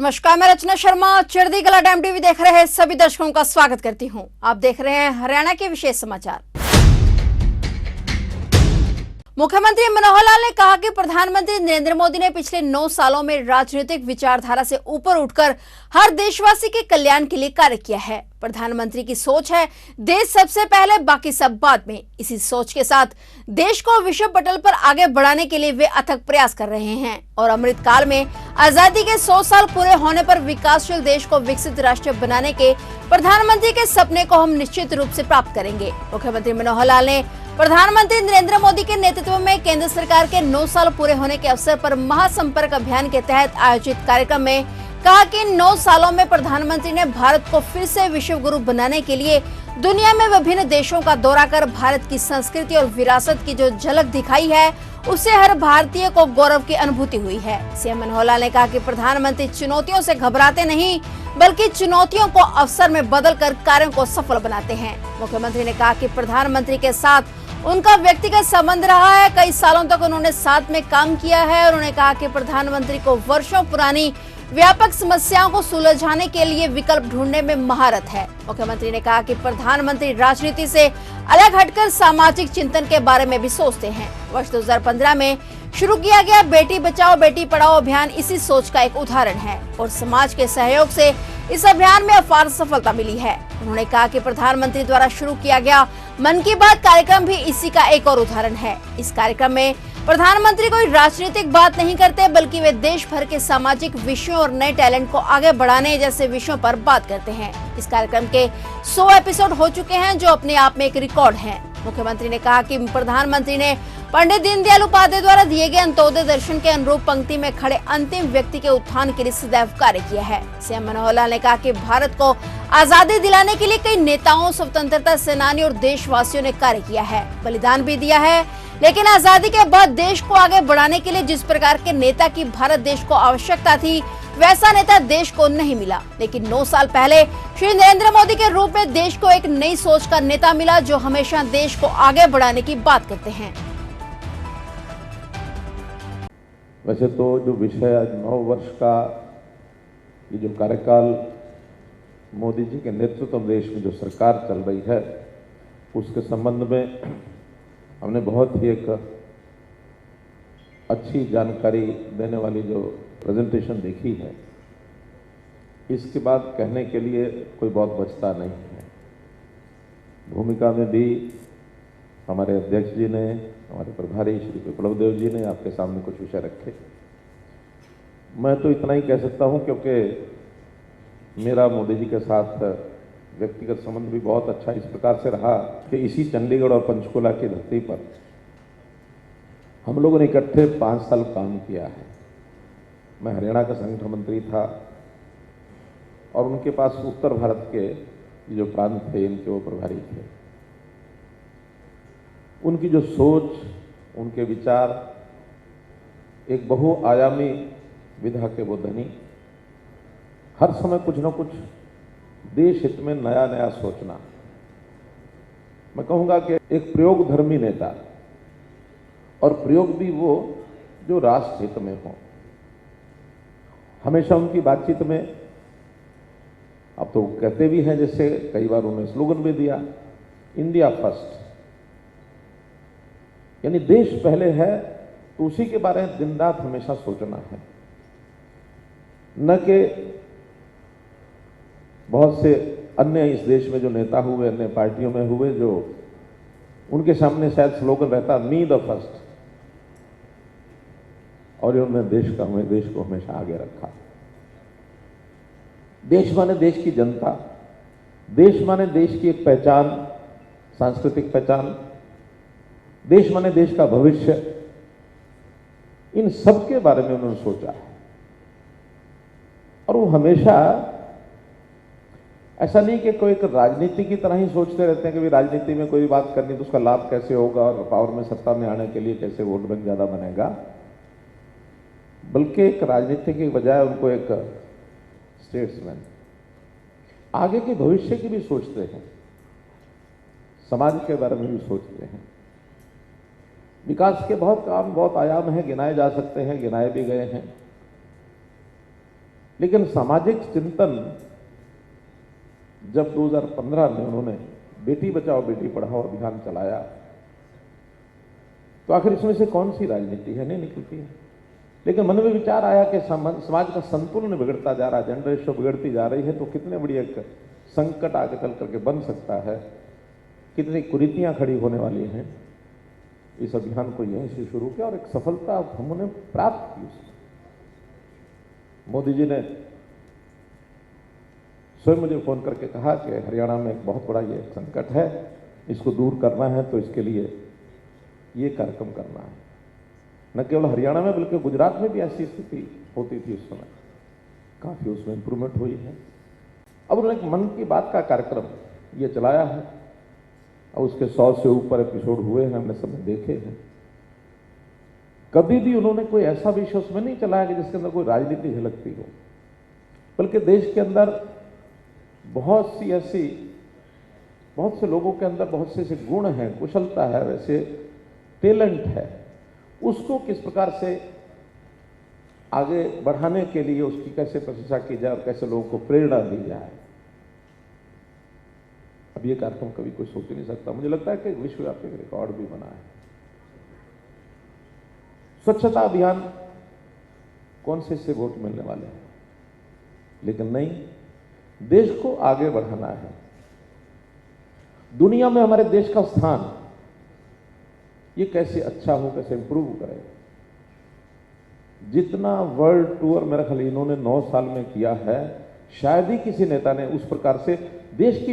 नमस्कार, मैं रचना शर्मा चढ़दी कला टाइम टीवी देख रहे सभी दर्शकों का स्वागत करती हूं। आप देख रहे हैं हरियाणा के विशेष समाचार। मुख्यमंत्री मनोहर लाल ने कहा कि प्रधानमंत्री नरेंद्र मोदी ने पिछले 9 सालों में राजनीतिक विचारधारा से ऊपर उठकर हर देशवासी के कल्याण के लिए कार्य किया है। प्रधानमंत्री की सोच है देश सबसे पहले, बाकी सब बाद में। इसी सोच के साथ देश को विश्व पटल पर आगे बढ़ाने के लिए वे अथक प्रयास कर रहे हैं और अमृत काल में आजादी के 100 साल पूरे होने पर विकासशील देश को विकसित राष्ट्र बनाने के प्रधानमंत्री के सपने को हम निश्चित रूप से प्राप्त करेंगे। मुख्यमंत्री मनोहर लाल ने प्रधानमंत्री नरेंद्र मोदी के नेतृत्व में केंद्र सरकार के 9 साल पूरे होने के अवसर पर महासंपर्क अभियान के तहत आयोजित कार्यक्रम में कहा कि 9 सालों में प्रधानमंत्री ने भारत को फिर से विश्व गुरु बनाने के लिए दुनिया में विभिन्न देशों का दौरा कर भारत की संस्कृति और विरासत की जो झलक दिखाई है, उससे हर भारतीय को गौरव की अनुभूति हुई है। सीएम मनोहर लाल ने कहा कि प्रधानमंत्री चुनौतियों से घबराते नहीं, बल्कि चुनौतियों को अवसर में बदलकर कार्यों को सफल बनाते हैं। मुख्यमंत्री ने कहा कि प्रधानमंत्री के साथ उनका व्यक्तिगत संबंध रहा है। कई सालों तक उन्होंने साथ में काम किया है और उन्होंने कहा कि प्रधानमंत्री को वर्षों पुरानी व्यापक समस्याओं को सुलझाने के लिए विकल्प ढूंढने में महारत है। मुख्यमंत्री ने कहा कि प्रधानमंत्री राजनीति से अलग हटकर सामाजिक चिंतन के बारे में भी सोचते हैं। वर्ष 2015 में शुरू किया गया बेटी बचाओ बेटी पढ़ाओ अभियान इसी सोच का एक उदाहरण है और समाज के सहयोग से इस अभियान में अपार सफलता मिली है। उन्होंने कहा कि प्रधानमंत्री द्वारा शुरू किया गया मन की बात कार्यक्रम भी इसी का एक और उदाहरण है। इस कार्यक्रम में प्रधानमंत्री कोई राजनीतिक बात नहीं करते, बल्कि वे देश भर के सामाजिक विषयों और नए टैलेंट को आगे बढ़ाने जैसे विषयों पर बात करते हैं। इस कार्यक्रम के 100 एपिसोड हो चुके हैं, जो अपने आप में एक रिकॉर्ड है। मुख्यमंत्री ने कहा कि प्रधानमंत्री ने पंडित दीनदयाल उपाध्याय द्वारा दिए गए अंत्योदय दर्शन के अनुरूप पंक्ति में खड़े अंतिम व्यक्ति के उत्थान के लिए सदैव कार्य किया है। सीएम मनोहर लाल ने कहा कि भारत को आजादी दिलाने के लिए कई नेताओं, स्वतंत्रता सेनानी और देशवासियों ने कार्य किया है, बलिदान भी दिया है। लेकिन आजादी के बाद देश को आगे बढ़ाने के लिए जिस प्रकार के नेता की भारत देश को आवश्यकता थी, वैसा नेता देश को नहीं मिला। लेकिन 9 साल पहले श्री नरेंद्र मोदी के रूप में देश को एक नई सोच का नेता मिला, जो हमेशा देश को आगे बढ़ाने की बात करते हैं। वैसे तो जो विषय आज 9 वर्ष का ये जो कार्यकाल मोदी जी के नेतृत्व में देश में जो सरकार चल रही है, उसके संबंध में हमने बहुत ही एक अच्छी जानकारी देने वाली जो प्रेजेंटेशन देखी है। इसके बाद कहने के लिए कोई बहुत बचता नहीं है। भूमिका में भी हमारे अध्यक्ष जी ने, हमारे प्रभारी श्री विप्लव देव जी ने आपके सामने कुछ विषय रखे। मैं तो इतना ही कह सकता हूं, क्योंकि मेरा मोदी जी के साथ व्यक्तिगत संबंध भी बहुत अच्छा इस प्रकार से रहा कि इसी चंडीगढ़ और पंचकुला की धरती पर हम लोगों ने इकट्ठे 5 साल काम किया है। मैं हरियाणा का संगठन मंत्री था और उनके पास उत्तर भारत के जो प्रांत थे, इनके वो प्रभारी थे। उनकी जो सोच, उनके विचार एक बहुआयामी विधा के वो धनी, हर समय कुछ न कुछ देश हित में नया नया सोचना। मैं कहूंगा कि एक प्रयोग धर्मी नेता, और प्रयोग भी वो जो राष्ट्र हित में हो। हमेशा उनकी बातचीत में, अब तो कहते भी हैं, जैसे कई बार उन्होंने स्लोगन भी दिया, इंडिया फर्स्ट, यानी देश पहले है, तो उसी के बारे में दिन रात हमेशा सोचना है। न कि बहुत से अन्य इस देश में जो नेता हुए, अन्य पार्टियों में हुए, जो उनके सामने शायद स्लोगन रहता मी द फर्स्ट, और उन्होंने देश को हमेशा आगे रखा। देश माने देश की जनता, देश माने देश की एक पहचान, सांस्कृतिक पहचान, देश माने देश का भविष्य। इन सब के बारे में उन्होंने सोचा है। और वो हमेशा ऐसा नहीं कि कोई एक राजनीति की तरह ही सोचते रहते हैं कि राजनीति में कोई बात करनी तो उसका लाभ कैसे होगा और पावर में, सत्ता में आने के लिए कैसे वोट बैंक ज्यादा बनेगा, बल्कि एक राजनीति की बजाय उनको एक स्टेट्समैन, आगे के भविष्य की भी सोचते हैं, समाज के बारे में भी सोचते हैं। विकास के बहुत काम, बहुत आयाम हैं, गिनाए जा सकते हैं, गिनाए भी गए हैं। लेकिन सामाजिक चिंतन जब 2015 में उन्होंने बेटी बचाओ बेटी पढ़ाओ अभियान चलाया, तो आखिर इसमें से कौन सी राजनीति है? नहीं निकलती है। लेकिन मन में विचार आया कि समाज का संतुलन बिगड़ता जा रहा है, जेंडर रेशो बिगड़ती जा रही है, तो कितने बड़ी एक संकट आगे चल करके बन सकता है, कितनी कुरीतियां खड़ी होने वाली हैं। इस अभियान को यहीं से शुरू किया और एक सफलता हमने प्राप्त की उसमें। मोदी जी ने स्वयं मुझे फोन करके कहा कि हरियाणा में एक बहुत बड़ा ये संकट है, इसको दूर करना है, तो इसके लिए ये कार्यक्रम करना है। न केवल हरियाणा में बल्कि गुजरात में भी ऐसी स्थिति होती थी उस समय, काफी उसमें इंप्रूवमेंट हुई है। अब उन्होंने एक मन की बात का कार्यक्रम ये चलाया है, और उसके 100 से ऊपर एपिसोड हुए हैं, हमने सब देखे हैं। कभी भी उन्होंने कोई ऐसा विषय उसमें नहीं चलाया कि जिसके अंदर कोई राजनीति झलकती हो, बल्कि देश के अंदर बहुत से लोगों के अंदर बहुत से ऐसे गुण हैं, कुशलता है, वैसे टैलेंट है, उसको किस प्रकार से आगे बढ़ाने के लिए उसकी कैसे प्रशंसा की जाए और कैसे लोगों को प्रेरणा दी जाए। अब ये कार्यक्रम कभी कोई सोच नहीं सकता। मुझे लगता है कि विश्वव्यापी रिकॉर्ड भी बना है। स्वच्छता अभियान कौन से इससे वोट मिलने वाले हैं, लेकिन नहीं, देश को आगे बढ़ाना है। दुनिया में हमारे देश का स्थान ये कैसे अच्छा हो, कैसे इंप्रूव करे। जितना वर्ल्ड टूर मेरा ख्याल इन्होंने 9 साल में किया है, शायद ही किसी नेता ने उस प्रकार से देश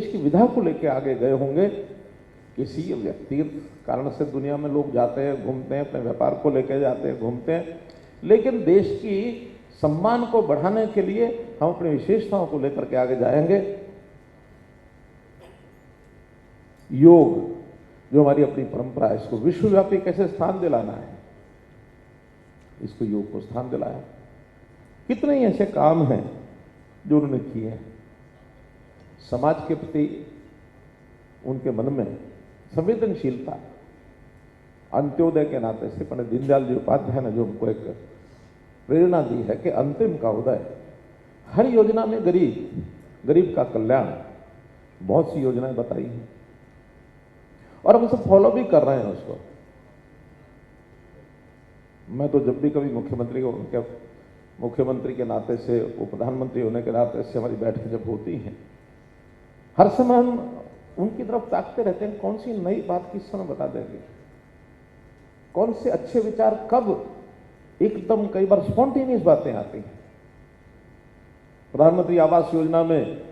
की विधा को लेकर आगे गए होंगे। किसी व्यक्तिगत कारण से दुनिया में लोग जाते हैं, घूमते हैं, अपने व्यापार को लेकर जाते हैं, घूमते हैं, लेकिन देश की सम्मान को बढ़ाने के लिए हम अपनी विशेषताओं को लेकर के आगे जाएंगे। योग जो हमारी अपनी परंपरा है, इसको विश्वव्यापी कैसे स्थान दिलाना है, इसको योग को स्थान दिलाया। कितने ही ऐसे काम हैं जो उन्होंने किए हैं। समाज के प्रति उनके मन में संवेदनशीलता, अंत्योदय के नाते से पंडित दीनदयाल जी उपाध्याय ने जो उनको एक प्रेरणा दी है कि अंतिम का उदय, हर योजना में गरीब का कल्याण, बहुत सी योजनाएं बताई हैं और हम सब फॉलो भी कर रहे हैं उसको। मैं तो जब भी कभी मुख्यमंत्री के नाते से, वो प्रधानमंत्री होने के नाते से हमारी बैठकें जब होती हैं, हर समय हम उनकी तरफ ताकते रहते हैं, कौन सी नई बात किस समय बता देंगे, कौन से अच्छे विचार कब एकदम कई बार स्पॉन्टेनियस बातें आती हैं। प्रधानमंत्री आवास योजना में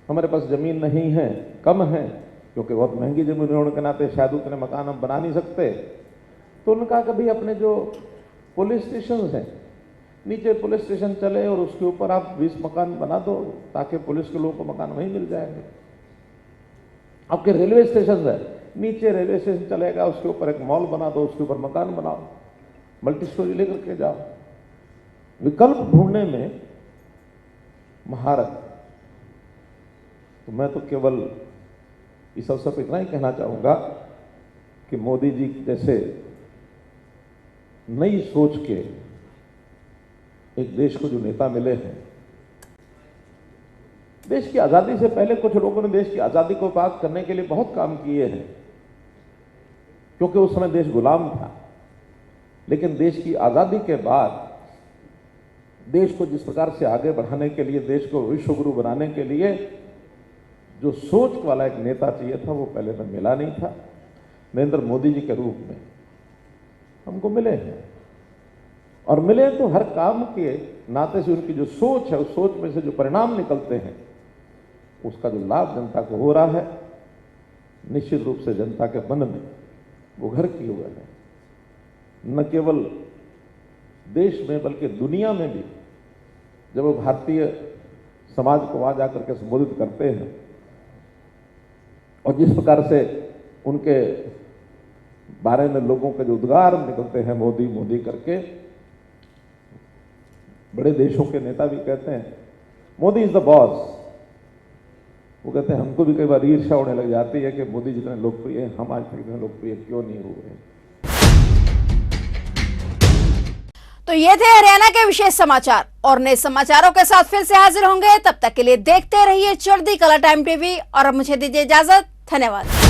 हमारे पास जमीन नहीं है, कम है, क्योंकि बहुत महंगी जमीन होने के नाते शायद उतने मकान हम बना नहीं सकते। तो उन्होंने कहा कभी अपने जो पुलिस स्टेशन हैं, नीचे पुलिस स्टेशन चले और उसके ऊपर आप 20 मकान बना दो, ताकि पुलिस के लोगों को मकान वहीं मिल जाएंगे। आपके रेलवे स्टेशन है, नीचे रेलवे स्टेशन चलेगा, उसके ऊपर एक मॉल बना दो, उसके ऊपर मकान बनाओ, मल्टी स्टोरी लेकर के जाओ। विकल्प ढूंढने में महारत। तो मैं तो केवल इस अवसर पर इतना ही कहना चाहूंगा कि मोदी जी जैसे नई सोच के एक देश को जो नेता मिले हैं, देश की आजादी से पहले कुछ लोगों ने देश की आजादी को प्राप्त करने के लिए बहुत काम किए हैं, क्योंकि उस समय देश गुलाम था। लेकिन देश की आजादी के बाद देश को जिस प्रकार से आगे बढ़ाने के लिए, देश को विश्व गुरु बनाने के लिए जो सोच वाला एक नेता चाहिए था, वो पहले में मिला नहीं था। नरेंद्र मोदी जी के रूप में हमको मिले हैं, और मिले तो हर काम के नाते से उनकी जो सोच है, उस सोच में से जो परिणाम निकलते हैं, उसका जो लाभ जनता को हो रहा है, निश्चित रूप से जनता के मन में वो घर किए हुए हैं। न केवल देश में बल्कि दुनिया में भी जब वो भारतीय समाज को वहां जाकर के संबोधित करते हैं, और जिस प्रकार से उनके बारे में लोगों के जो उद्गार निकलते हैं मोदी मोदी करके, बड़े देशों के नेता भी कहते हैं मोदी इज द बॉस। वो कहते हैं हमको भी कई बार ईर्ष्या होने लग जाती है कि मोदी जितने लोकप्रिय हैं, हम आज तक इतने लोकप्रिय क्यों नहीं हुए। तो ये थे हरियाणा के विशेष समाचार। और नए समाचारों के साथ फिर से हाजिर होंगे। तब तक के लिए देखते रहिए चढ़ती कला टाइम टीवी और अब मुझे दीजिए इजाजत। धन्यवाद।